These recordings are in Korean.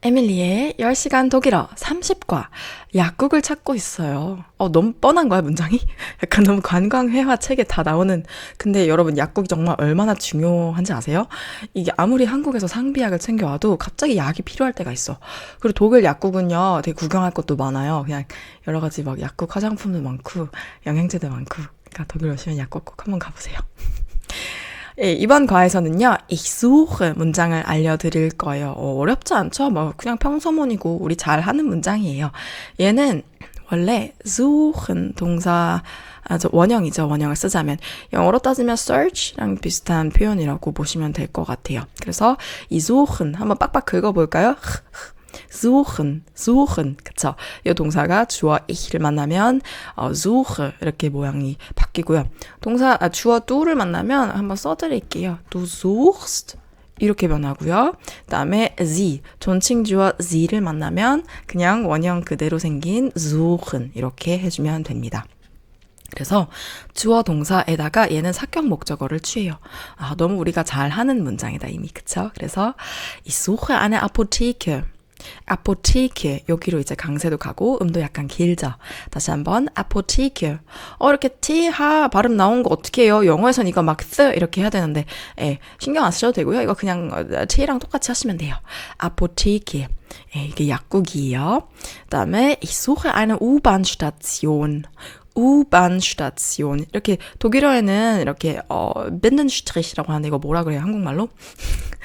에밀리의 10시간 독일어 30과 약국을 찾고 있어요. 너무 뻔한 거야, 문장이? 약간 너무 관광회화 책에 다 나오는. 근데 여러분, 약국이 정말 얼마나 중요한지 아세요? 이게 아무리 한국에서 상비약을 챙겨와도 갑자기 약이 필요할 때가 있어. 그리고 독일 약국은요, 되게 구경할 것도 많아요. 그냥 여러 가지 막 약국 화장품도 많고, 영양제도 많고. 그러니까 독일 오시면 약국 꼭 한번 가보세요. 예, 이번 과에서는요, ich suche 문장을 알려드릴 거예요. 어렵지 않죠? 뭐 그냥 평서문이고 우리 잘 하는 문장이에요. 얘는 원래 suchen 동사 원형이죠. 원형을 쓰자면 영어로 따지면 search랑 비슷한 표현이라고 보시면 될 것 같아요. 그래서 이 suchen 한번 빡빡 긁어볼까요? suchen, 그쵸? 이 동사가 주어 ich를 만나면 suche 이렇게 모양이 바뀌고요. 동사 주어 du를 만나면 한번 써드릴게요. Du suchst 이렇게 변하고요. 그다음에 sie, 존칭 주어 sie를 만나면 그냥 원형 그대로 생긴 suchen 이렇게 해주면 됩니다. 그래서 주어 동사에다가 얘는 사격 목적어를 취해요. 너무 우리가 잘 하는 문장이다 이미, 그쵸? 그래서 ich suche eine Apotheke. 아포티케 여기로 이제 강세도 가고 음도 약간 길죠. 다시 한번 아포티케. 이렇게 티하 발음 나온 거 어떻게 해요? 영어에선 이거 막 th 이렇게 해야 되는데 신경 안 쓰셔도 되고요. 이거 그냥 t랑 똑같이 하시면 돼요. 아포티케. 이게 약국이에요. 그다음에 ich suche eine U-Bahn-Station. U-Bahn-Station. 이렇게 독일어에는 이렇게 Bindenstrich라고 하는데 이거 뭐라 그래요? 한국말로?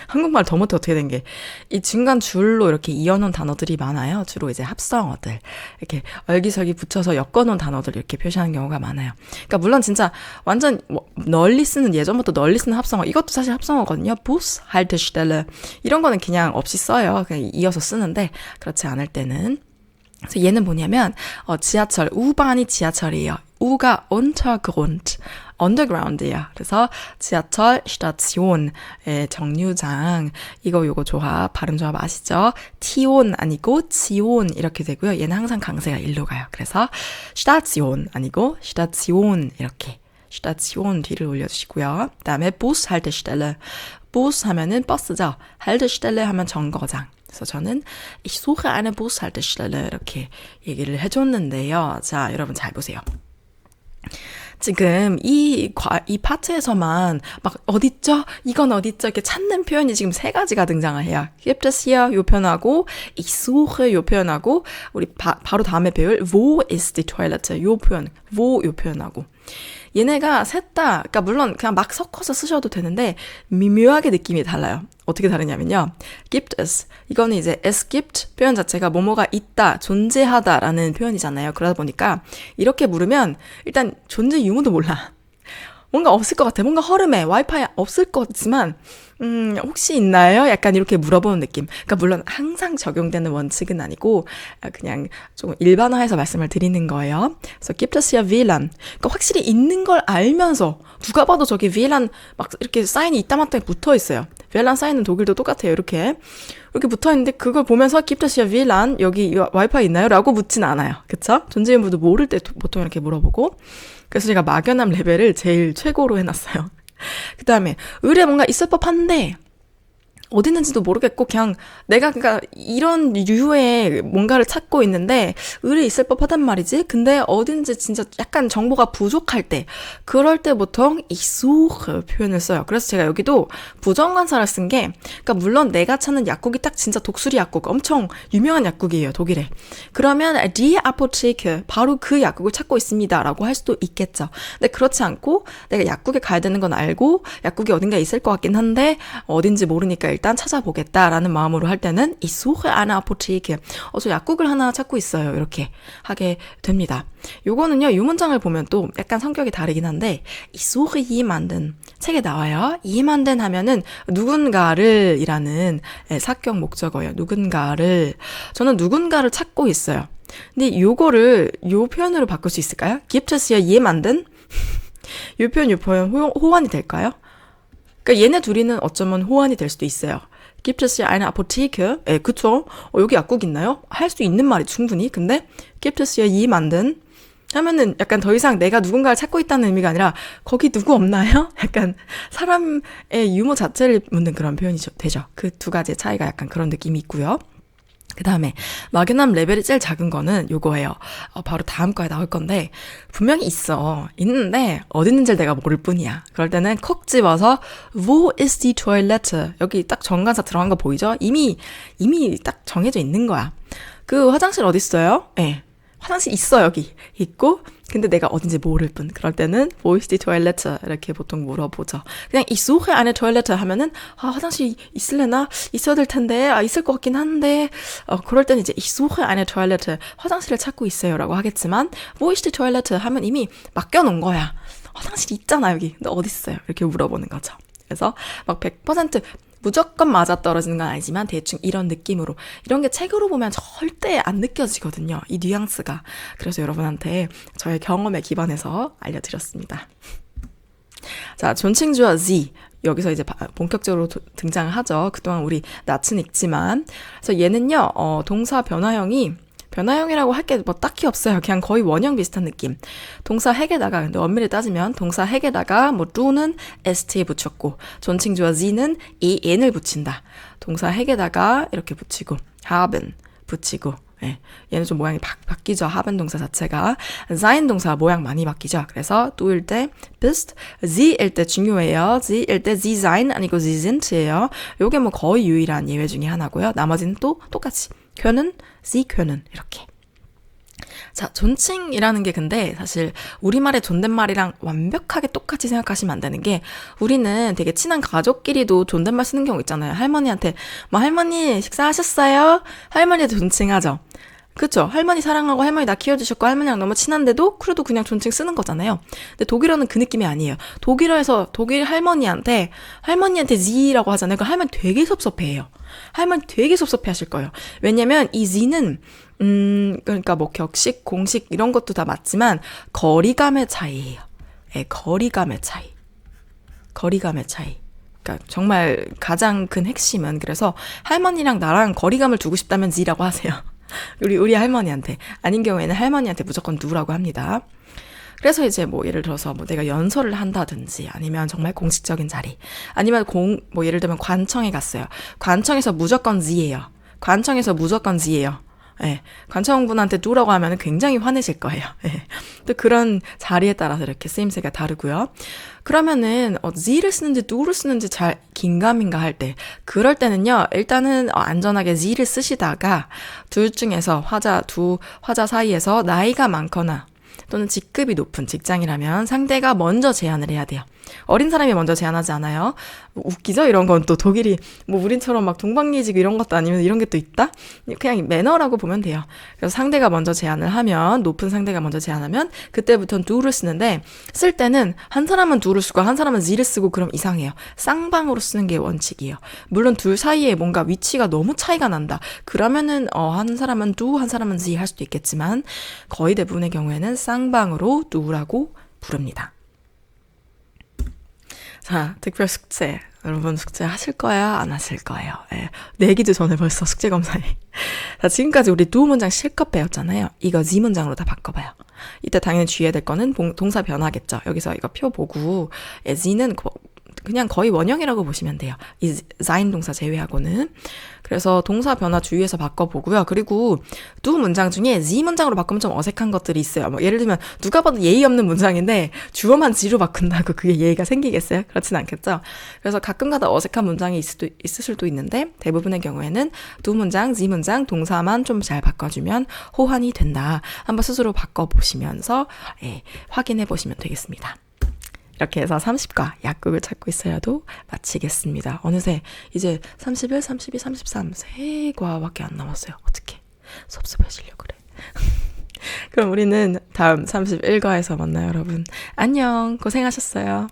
한국말 더 못해 어떻게 된 게 이 중간 줄로 이렇게 이어놓은 단어들이 많아요. 주로 이제 합성어들 이렇게 얼기설기 붙여서 엮어놓은 단어들 이렇게 표시하는 경우가 많아요. 그러니까 물론 진짜 완전 널리 쓰는 예전부터 널리 쓰는 합성어 이것도 사실 합성어거든요. Bus, Haltestelle 이런 거는 그냥 없이 써요. 그냥 이어서 쓰는데 그렇지 않을 때는 그래서 얘는 뭐냐면 지하철, U-Bahn이 지하철이에요. U가 Untergrund, underground이에요. 그래서 지하철, Station, 정류장, 요거 조합, 발음 조합 아시죠? Tion 아니고 Zion 이렇게 되고요. 얘는 항상 강세가 일로 가요. 그래서 Station 아니고 Station 이렇게. Station 뒤를 올려주시고요. 그 다음에 Bus Haltestelle. Bus 하면은 버스죠. Haltestelle 하면 정거장. 그래서 저는 ich suche eine Bushaltestelle 이렇게 얘기를 해줬는데요. 자, 여러분 잘 보세요. 지금 이 파트에서만 막 어딨죠? 이건 어딨죠? 이렇게 찾는 표현이 지금 3가지가 등장해요. gibt es hier 요 표현하고 ich suche 요 표현하고 우리 바로 다음에 배울 wo ist die Toilette 요 표현, wo 요 표현하고 얘네가 셋 다, 그러니까 물론 그냥 막 섞어서 쓰셔도 되는데 미묘하게 느낌이 달라요. 어떻게 다르냐면요. gibt es. 이거는 이제 es gibt 표현 자체가 뭐뭐가 있다, 존재하다라는 표현이잖아요. 그러다 보니까 이렇게 물으면 일단 존재 유무도 몰라. 뭔가 없을 것 같아. 뭔가 허름해. 와이파이 없을 것 같지만 혹시 있나요? 약간 이렇게 물어보는 느낌. 그러니까 물론 항상 적용되는 원칙은 아니고 그냥 조금 일반화해서 말씀을 드리는 거예요. 그래서 gibt es hier WLAN. 그러니까 확실히 있는 걸 알면서 누가 봐도 저기 WLAN 막 이렇게 사인이 이따마따 붙어 있어요. WLAN 사인은 독일도 똑같아요. 이렇게 붙어 있는데 그걸 보면서 gibt es hier WLAN 여기 와이파이 있나요? 라고 묻진 않아요. 그쵸? 존재 유무도 모를 때 보통 이렇게 물어보고 그래서 제가 막연함 레벨을 제일 최고로 해놨어요. 그 다음에 의뢰 뭔가 있을 법한데 어디 있는지도 모르겠고 그냥 내가 그러니까 이런 유의 뭔가를 찾고 있는데 의뢰 있을 법하단 말이지. 근데 어딘지 진짜 약간 정보가 부족할 때 그럴 때 보통 ich suche 표현을 써요. 그래서 제가 여기도 부정관사를 쓴 게 그러니까 물론 내가 찾는 약국이 딱 진짜 독수리 약국 엄청 유명한 약국이에요. 독일에. 그러면 die Apotheke 바로 그 약국을 찾고 있습니다. 라고 할 수도 있겠죠. 근데 그렇지 않고 내가 약국에 가야 되는 건 알고 약국이 어딘가에 있을 것 같긴 한데 어딘지 모르니까 일단 찾아보겠다라는 마음으로 할 때는 ich suche eine Apotheke. 저 약국을 하나 찾고 있어요. 이렇게 하게 됩니다. 요거는요. 이 문장을 보면 또 약간 성격이 다르긴 한데 ich suche jemanden. 책에 나와요. jemanden 하면은 누군가를 이라는 사격 목적어예요. 누군가를. 저는 누군가를 찾고 있어요. 근데 요거를 요 표현으로 바꿀 수 있을까요? gibt es hier jemanden? 요 표현 호환이 될까요? 그러니까 얘네 둘이는 어쩌면 호환이 될 수도 있어요. gibt es hier eine Apotheke? 그쵸? 여기 약국 있나요? 할 수 있는 말이 충분히. 근데 gibt es hier jemanden? 하면은 약간 더 이상 내가 누군가를 찾고 있다는 의미가 아니라 거기 누구 없나요? 약간 사람의 유머 자체를 묻는 그런 표현이 되죠. 그 두 가지의 차이가 약간 그런 느낌이 있고요. 그 다음에 막연함 레벨이 제일 작은 거는 요거예요. 바로 다음 거에 나올 건데 분명히 있는데 어디 있는지 내가 모를 뿐이야. 그럴 때는 콕 집어서 Wo ist die Toilette? 여기 딱 정관사 들어간 거 보이죠? 이미 딱 정해져 있는 거야. 그 화장실 어디 있어요? 네. 화장실 있어 여기 있고 근데 내가 어딘지 모를 뿐. 그럴 때는 Wo ist die Toilette? 이렇게 보통 물어보죠. 그냥 ich suche eine Toilette 하면은 화장실 있을래나? 있어야 될 텐데 있을 것 같긴 한데 그럴 때는 이제 ich suche eine Toilette 화장실을 찾고 있어요라고 하겠지만 Wo ist die Toilette? 하면 이미 맡겨놓은 거야. 화장실 있잖아 여기. 근데 어디 있어요? 이렇게 물어보는 거죠. 그래서 막 100% 무조건 맞아떨어지는 건 아니지만 대충 이런 느낌으로 이런 게 책으로 보면 절대 안 느껴지거든요. 이 뉘앙스가. 그래서 여러분한테 저의 경험에 기반해서 알려드렸습니다. 자, 존칭주어 Sie 여기서 이제 본격적으로 등장을 하죠. 그동안 우리 낯은 익지만 그래서 얘는요 동사 변화형이라고 할 게 뭐 딱히 없어요. 그냥 거의 원형 비슷한 느낌. 동사 핵에다가 근데 엄밀히 따지면 동사 핵에다가 뭐 do는 st에 붙였고 존칭주어 sie는 en을 붙인다. 동사 핵에다가 이렇게 붙이고 haben 붙이고 예. 얘는 좀 모양이 바뀌죠. haben 동사 자체가 sein 동사 모양 많이 바뀌죠. 그래서 do일 때 bist, sie일 때 중요해요. sie일 때 sie sein 아니고 sie sind예요. 요게 뭐 거의 유일한 예외 중에 하나고요. 나머지는 또 똑같이 können, sie können 이렇게. 자, 존칭이라는 게 근데 사실 우리말의 존댓말이랑 완벽하게 똑같이 생각하시면 안 되는 게 우리는 되게 친한 가족끼리도 존댓말 쓰는 경우 있잖아요. 할머니한테 뭐 할머니 식사하셨어요? 할머니한테 존칭하죠. 그쵸? 할머니 사랑하고 할머니 나 키워주셨고 할머니랑 너무 친한데도 그래도 그냥 존칭 쓰는 거잖아요. 근데 독일어는 그 느낌이 아니에요. 독일어에서 독일 할머니한테 Sie라고 하잖아요. 그 할머니 되게 섭섭해해요. 할머니 되게 섭섭해 하실 거예요. 왜냐면 이 Sie는 그러니까 뭐 격식, 공식 이런 것도 다 맞지만 거리감의 차이예요. 네, 거리감의 차이. 그러니까 정말 가장 큰 핵심은 그래서 할머니랑 나랑 거리감을 두고 싶다면 Sie라고 하세요. 우리 할머니한테. 아닌 경우에는 할머니한테 무조건 누라고 합니다. 그래서 이제 뭐 예를 들어서 뭐 내가 연설을 한다든지 아니면 정말 공식적인 자리 아니면 뭐 예를 들면 관청에 갔어요. 관청에서 무조건 Sie예요. 예, 관청분한테 누라고 하면 굉장히 화내실 거예요. 예, 또 그런 자리에 따라서 이렇게 쓰임새가 다르고요. 그러면은 Sie를 쓰는지 누를 쓰는지 잘 긴가민가 할 때 그럴 때는요. 일단은 안전하게 Sie를 쓰시다가 둘 중에서 두 화자 사이에서 나이가 많거나 또는 직급이 높은 직장이라면 상대가 먼저 제안을 해야 돼요. 어린 사람이 먼저 제안하지 않아요. 웃기죠? 이런 건 또 독일이 뭐 우리처럼 막 동방예직 이런 것도 아니면 이런 게 또 있다? 그냥 매너라고 보면 돼요. 그래서 상대가 먼저 제안을 하면 높은 상대가 먼저 제안하면 그때부터는 du를 쓰는데 쓸 때는 한 사람은 du를 쓰고 한 사람은 sie를 쓰고 그럼 이상해요. 쌍방으로 쓰는 게 원칙이에요. 물론 둘 사이에 뭔가 위치가 너무 차이가 난다. 그러면은 한 사람은 du, 한 사람은 sie 할 수도 있겠지만 거의 대부분의 경우에는 쌍방으로 du라고 부릅니다. 자, 특별 숙제. 여러분 숙제 하실 거예요? 안 하실 거예요? 예. 내기도 전에 벌써 숙제 검사에. 자, 지금까지 우리 두 문장 실컷 배웠잖아요. 이거 지 문장으로 다 바꿔봐요. 이때 당연히 주의해야 될 거는 동사 변화겠죠. 여기서 이거 표 보고 지는 그냥 거의 원형이라고 보시면 돼요. 이 sein 동사 제외하고는. 그래서 동사 변화 주의해서 바꿔보고요. 그리고 두 문장 중에 sie 문장으로 바꾸면 좀 어색한 것들이 있어요. 뭐 예를 들면 누가 봐도 예의 없는 문장인데 주어만 지로 바꾼다고 그게 예의가 생기겠어요? 그렇진 않겠죠. 그래서 가끔가다 어색한 문장이 있을 수도 있는데 대부분의 경우에는 두 문장, sie 문장 동사만 좀 잘 바꿔주면 호환이 된다. 한번 스스로 바꿔보시면서 확인해보시면 되겠습니다. 이렇게 해서 30과 약극을 찾고 있어야도 마치겠습니다. 어느새 이제 31, 32, 33 3과밖에 안 남았어요. 어떡해. 섭섭해지려고 그래. 그럼 우리는 다음 31과에서 만나요, 여러분. 안녕. 고생하셨어요.